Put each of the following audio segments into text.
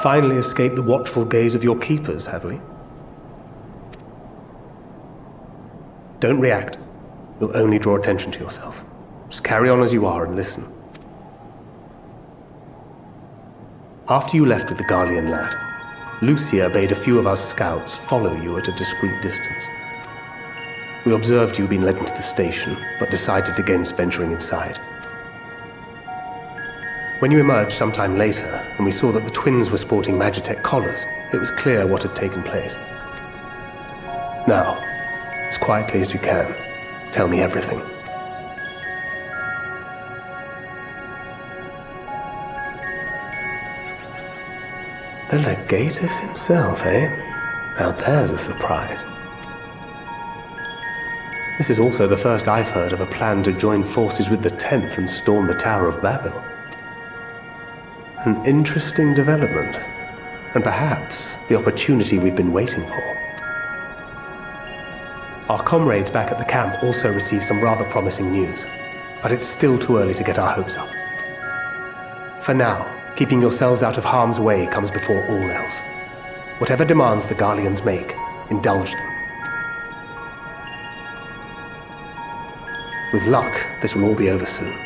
finally escaped the watchful gaze of your keepers, have we? Don't react. You'll only draw attention to yourself. Just carry on as you are and listen. After you left with the Garlean lad, Lucia bade a few of us scouts follow you at a discreet distance. We observed you being led into the station, but decided against venturing inside. When you emerged sometime later, and we saw that the twins were sporting Magitech collars, it was clear what had taken place. Now, as quietly as you can, tell me everything. The Legatus himself, eh? Now there's a surprise. This is also the first I've heard of a plan to join forces with the 10th and storm the Tower of Babel. An interesting development, and perhaps the opportunity we've been waiting for. Our comrades back at the camp also received some rather promising news, but it's still too early to get our hopes up. For now, keeping yourselves out of harm's way comes before all else. Whatever demands the Garleans make, indulge them. With luck, this will all be over soon.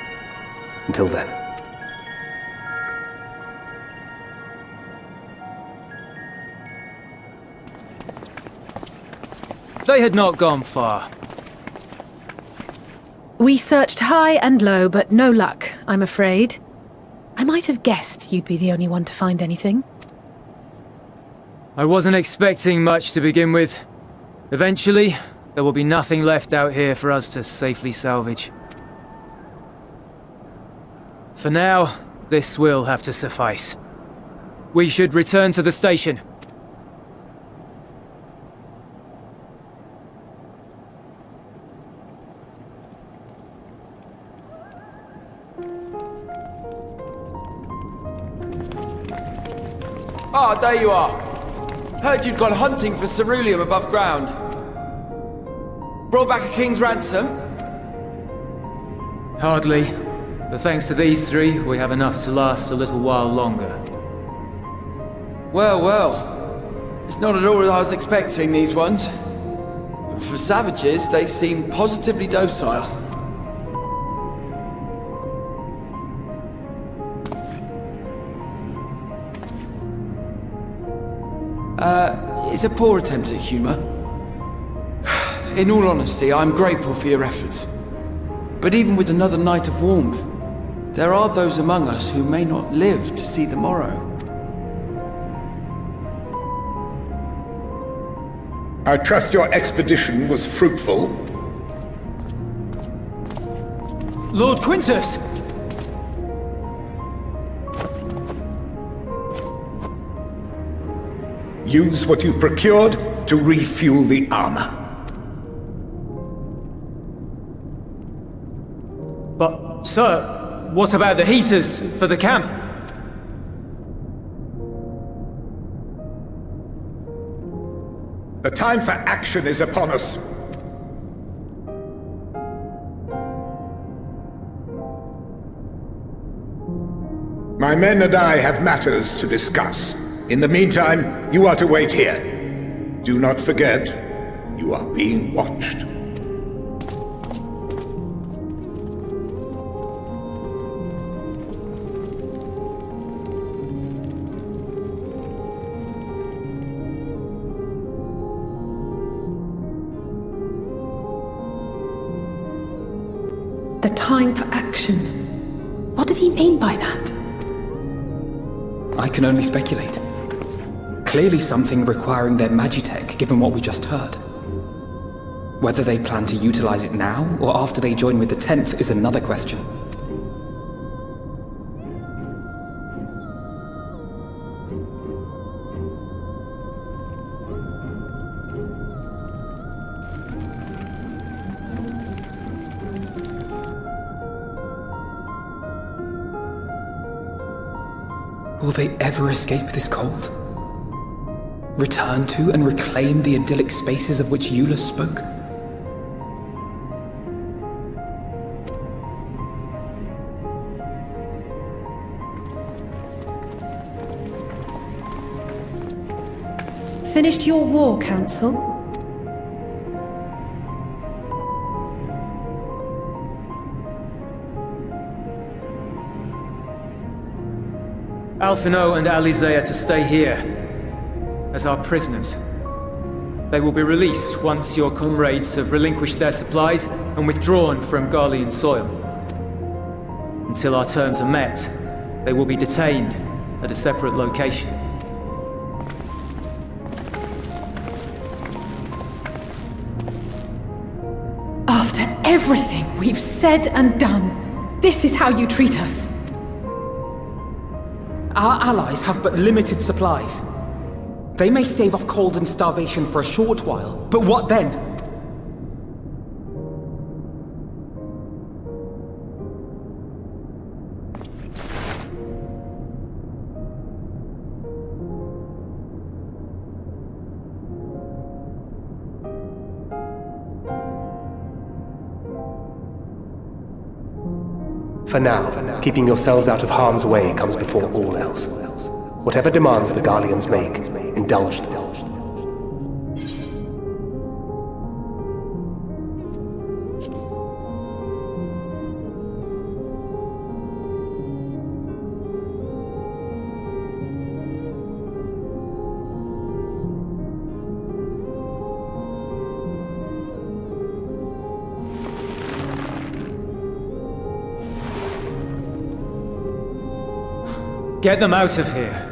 Until then. They had not gone far. We searched high and low, but no luck, I'm afraid. I might have guessed you'd be the only one to find anything. I wasn't expecting much to begin with. Eventually, there will be nothing left out here for us to safely salvage. For now, this will have to suffice. We should return to the station. Ah, there you are. Heard you'd gone hunting for ceruleum above ground. Brought back a king's ransom? Hardly. But thanks to these three, we have enough to last a little while longer. Well, well. It's not at all what I was expecting, these ones. For savages, they seem positively docile. It's a poor attempt at humor. In all honesty, I'm grateful for your efforts. But even with another night of warmth, there are those among us who may not live to see the morrow. I trust your expedition was fruitful. Lord Quintus! Use what you procured to refuel the armor. But, sir, what about the heaters for the camp? The time for action is upon us. My men and I have matters to discuss. In the meantime, you are to wait here. Do not forget, you are being watched. The time for action. What did he mean by that? I can only speculate. Clearly something requiring their Magitech, given what we just heard. Whether they plan to utilize it now, or after they join with the 10th, is another question. Will they ever escape this cold? Return to and reclaim the idyllic spaces of which Eula spoke? finished your war, Council? Alphino and Alizé are to stay here, as our prisoners. They will be released once your comrades have relinquished their supplies and withdrawn from Garlean soil. Until our terms are met, they will be detained at a separate location. After everything we've said and done, this is how you treat us. Our allies have but limited supplies. They may stave off cold and starvation for a short while, but what then? For now, keeping yourselves out of harm's way comes before all else. Whatever demands the Garleans make, indulge them. Get them out of here.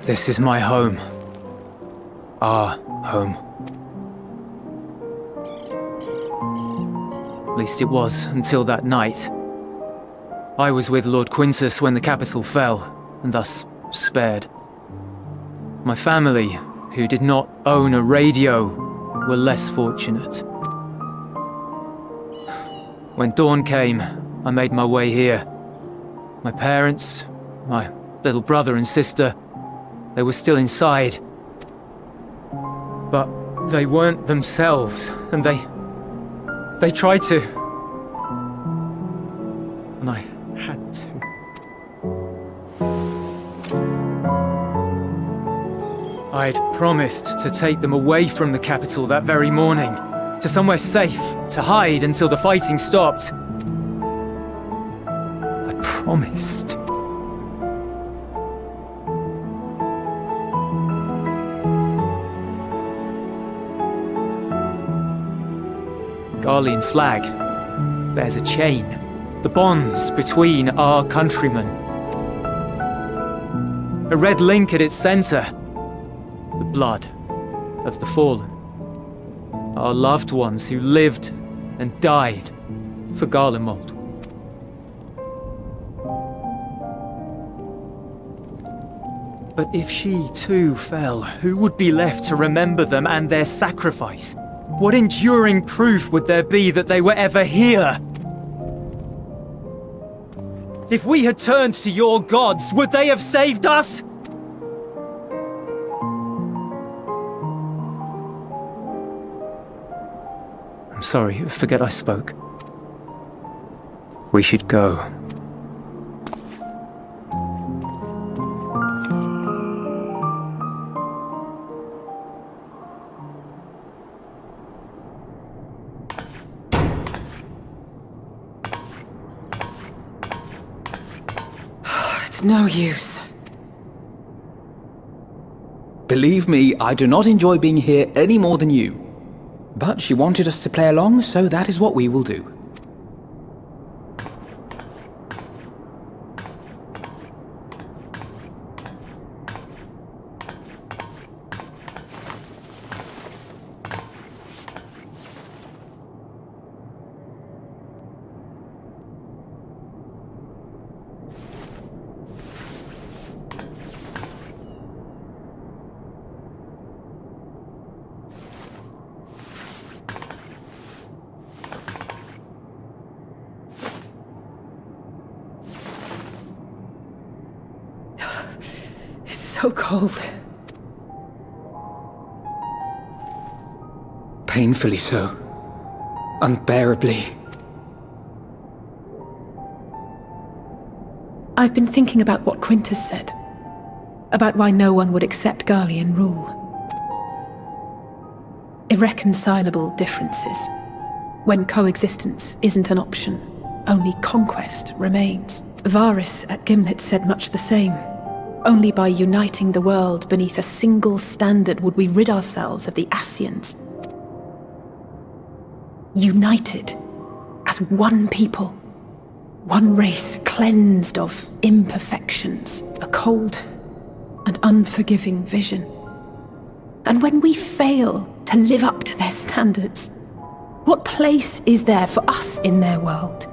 This is my home. Our home. At least it was until that night. I was with Lord Quintus when the capital fell, and thus spared. My family, who did not own a radio, were less fortunate. When dawn came, I made my way here. My parents, my little brother and sister, they were still inside. But they weren't themselves, and they tried to. And I had to. I'd promised to take them away from the capital that very morning, to somewhere safe, to hide until the fighting stopped. I promised. Garlean flag bears a chain, the bonds between our countrymen. A red link at its center, the blood of the fallen. Our loved ones who lived and died for Garlemald. But if she too fell, who would be left to remember them and their sacrifice? What enduring proof would there be that they were ever here? If we had turned to your gods, would they have saved us? I'm sorry, forget I spoke. We should go. It's no use. Believe me, I do not enjoy being here any more than you. But she wanted us to play along, so that is what we will do. So cold. Painfully so. Unbearably. I've been thinking about what Quintus said. About why no one would accept Garlean rule. Irreconcilable differences. When coexistence isn't an option, only conquest remains. Varys at Gimlet said much the same. Only by uniting the world beneath a single standard would we rid ourselves of the Ascians. United as one people, one race cleansed of imperfections, a cold and unforgiving vision. And when we fail to live up to their standards, what place is there for us in their world?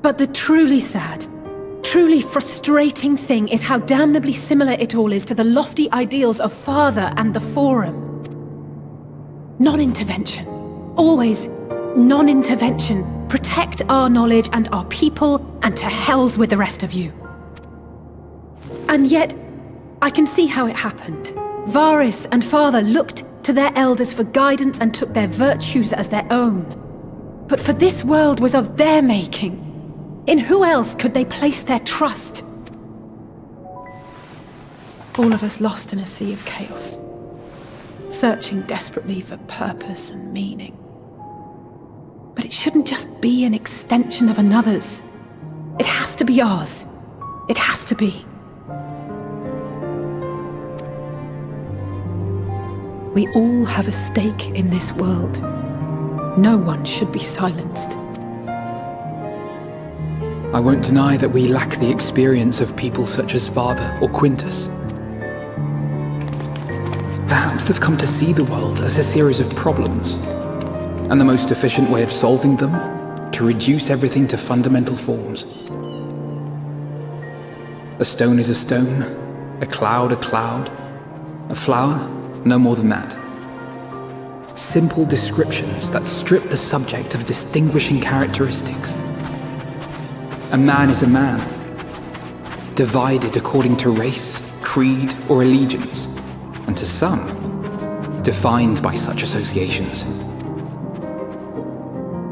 But the truly sad, truly frustrating thing is how damnably similar it all is to the lofty ideals of Father and the Forum. Non-intervention. Always non-intervention. Protect our knowledge and our people, and to hells with the rest of you. And yet, I can see how it happened. Varys and Father looked to their elders for guidance and took their virtues as their own. But for this world was of their making. In who else could they place their trust? All of us lost in a sea of chaos, searching desperately for purpose and meaning. But it shouldn't just be an extension of another's. It has to be ours. It has to be. We all have a stake in this world. No one should be silenced. I won't deny that we lack the experience of people such as Father or Quintus. Perhaps they've come to see the world as a series of problems, and the most efficient way of solving them, to reduce everything to fundamental forms. A stone is a stone, a cloud, a flower, no more than that. Simple descriptions that strip the subject of distinguishing characteristics. A man is a man, divided according to race, creed, or allegiance, and to some, defined by such associations.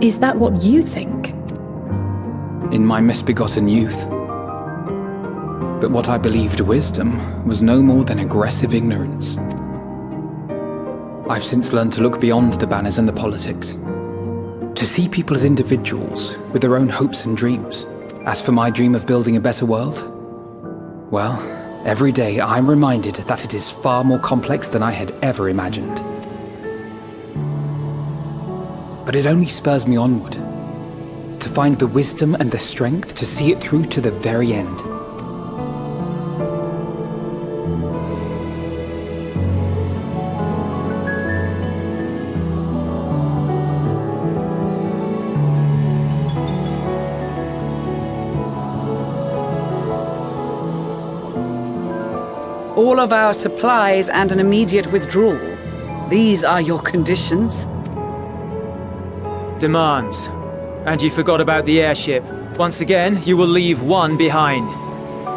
Is that what you think? In my misbegotten youth. But what I believed wisdom was no more than aggressive ignorance. I've since learned to look beyond the banners and the politics, to see people as individuals with their own hopes and dreams. As for my dream of building a better world, well, every day I'm reminded that it is far more complex than I had ever imagined. but it only spurs me onward. To find the wisdom and the strength to see it through to the very end. All of our supplies and an immediate withdrawal. These are your conditions? Demands. And you forgot about the airship. Once again, you will leave one behind.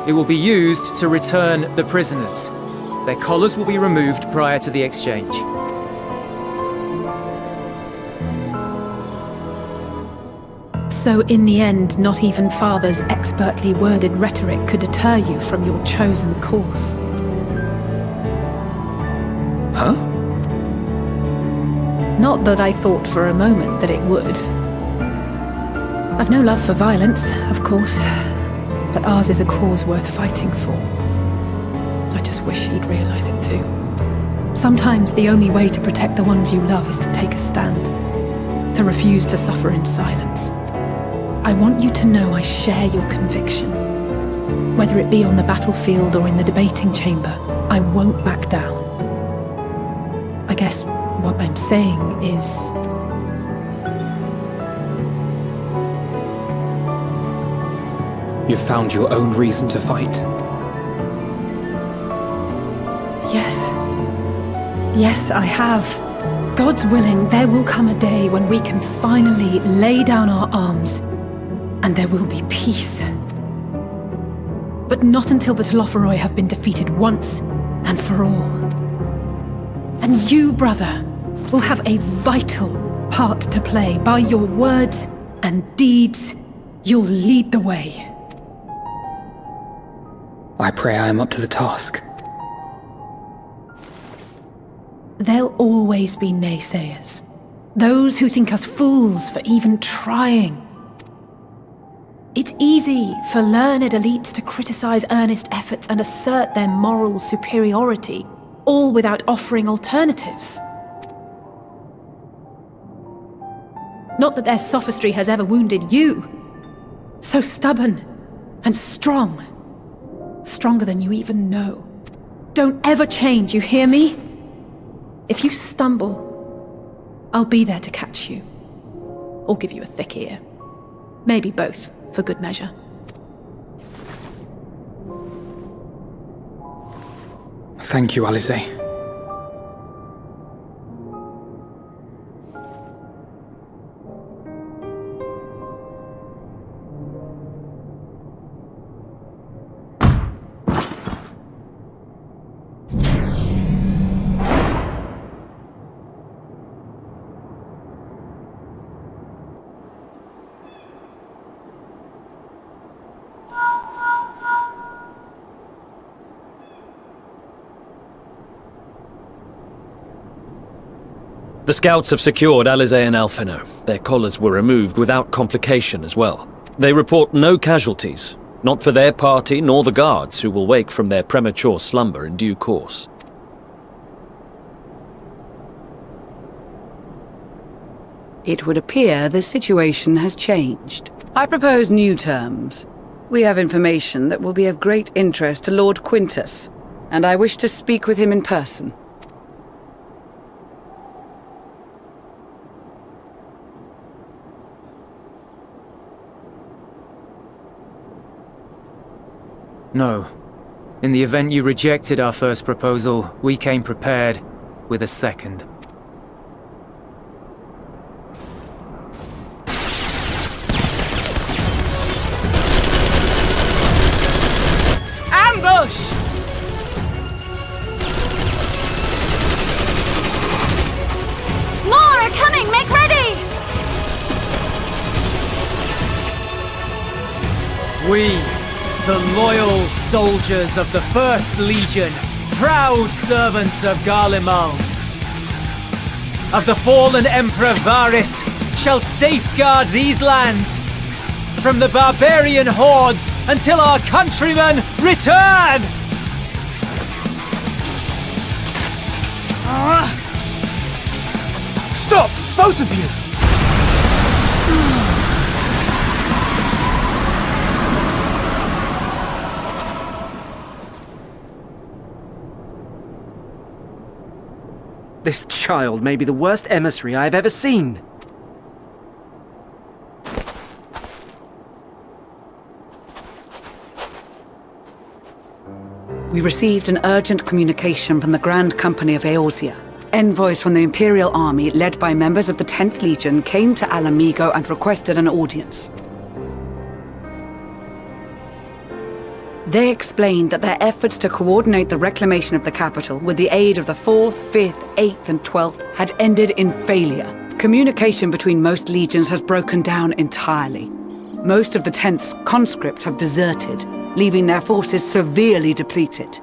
It will be used to return the prisoners. Their collars will be removed prior to the exchange. So in the end, not even Father's expertly worded rhetoric could deter you from your chosen course. Huh? Not that I thought for a moment that it would. I've no love for violence, of course, but ours is a cause worth fighting for. I just wish he'd realize it too. Sometimes the only way to protect the ones you love is to take a stand, to refuse to suffer in silence. I want you to know I share your conviction. Whether it be on the battlefield or in the debating chamber, I won't back down. I guess what I'm saying is... You've found your own reason to fight. Yes. Yes, I have. God's willing, there will come a day when we can finally lay down our arms, and there will be peace. But not until the Telophoroi have been defeated once and for all. And you, brother, will have a vital part to play. By your words and deeds, you'll lead the way. I pray I am up to the task. There'll always be naysayers. Those who think us fools for even trying. It's easy for learned elites to criticize earnest efforts and assert their moral superiority, all without offering alternatives. Not that their sophistry has ever wounded you. So stubborn and strong. Stronger than you even know. Don't ever change, you hear me? If you stumble, I'll be there to catch you. Or give you a thick ear. Maybe both, for good measure. Thank you, Alize. The scouts have secured Alize and Alphino. Their collars were removed without complication as well. They report no casualties, not for their party nor the guards who will wake from their premature slumber in due course. It would appear the situation has changed. I propose new terms. We have information that will be of great interest to Lord Quintus, and I wish to speak with him in person. No. In the event you rejected our first proposal, we came prepared with a second. Ambush! More are coming! Make ready! We, the loyal soldiers of the First Legion, proud servants of Garlemald, of the fallen Emperor Varys, shall safeguard these lands from the barbarian hordes until our countrymen return! Stop! Both of you! This child may be the worst emissary I have ever seen. We received an urgent communication from the Grand Company of Eorzea. Envoys from the Imperial Army, led by members of the 10th Legion, came to Alamigo and requested an audience. They explained that their efforts to coordinate the reclamation of the capital with the aid of the 4th, 5th, 8th and 12th had ended in failure. Communication between most legions has broken down entirely. Most of the 10th's conscripts have deserted, leaving their forces severely depleted.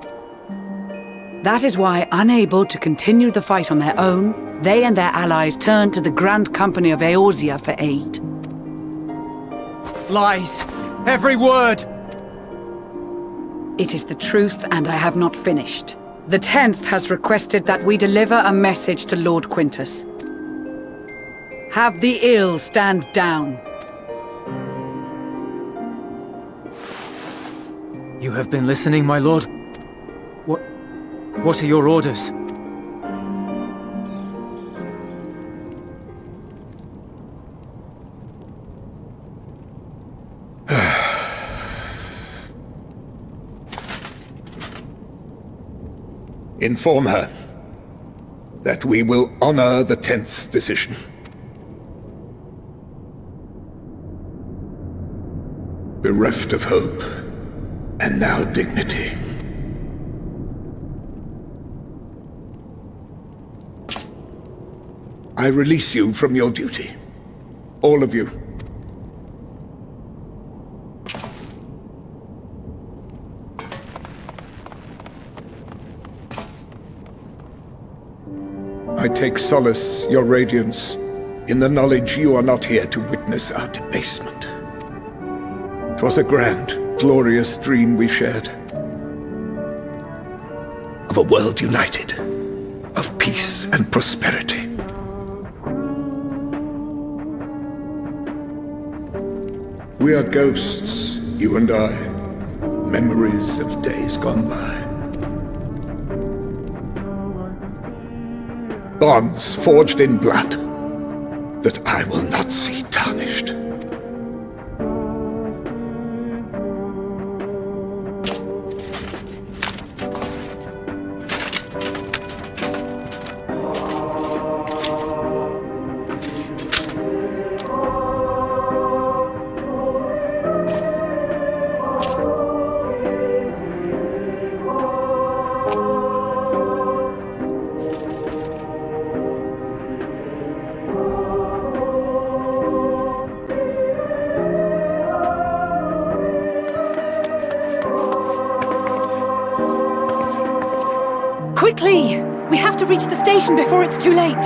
That is why, unable to continue the fight on their own, they and their allies turned to the Grand Company of Eorzea for aid. Lies! Every word! It is the truth, and I have not finished. The 10th has requested that we deliver a message to Lord Quintus. Have the ill stand down. You have been listening, my lord? What are your orders? Inform her that we will honor the 10th's decision. Bereft of hope, and now dignity. I release you from your duty. All of you. I take solace, your radiance, in the knowledge you are not here to witness our debasement. 'Twas a grand, glorious dream we shared. Of a world united, of peace and prosperity. We are ghosts, you and I, memories of days gone by. Bonds forged in blood that I will not see tarnished. Quickly! We have to reach the station before it's too late.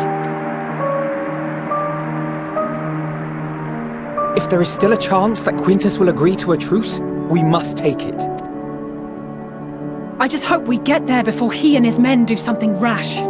If there is still a chance that Quintus will agree to a truce, we must take it. I just hope we get there before he and his men do something rash.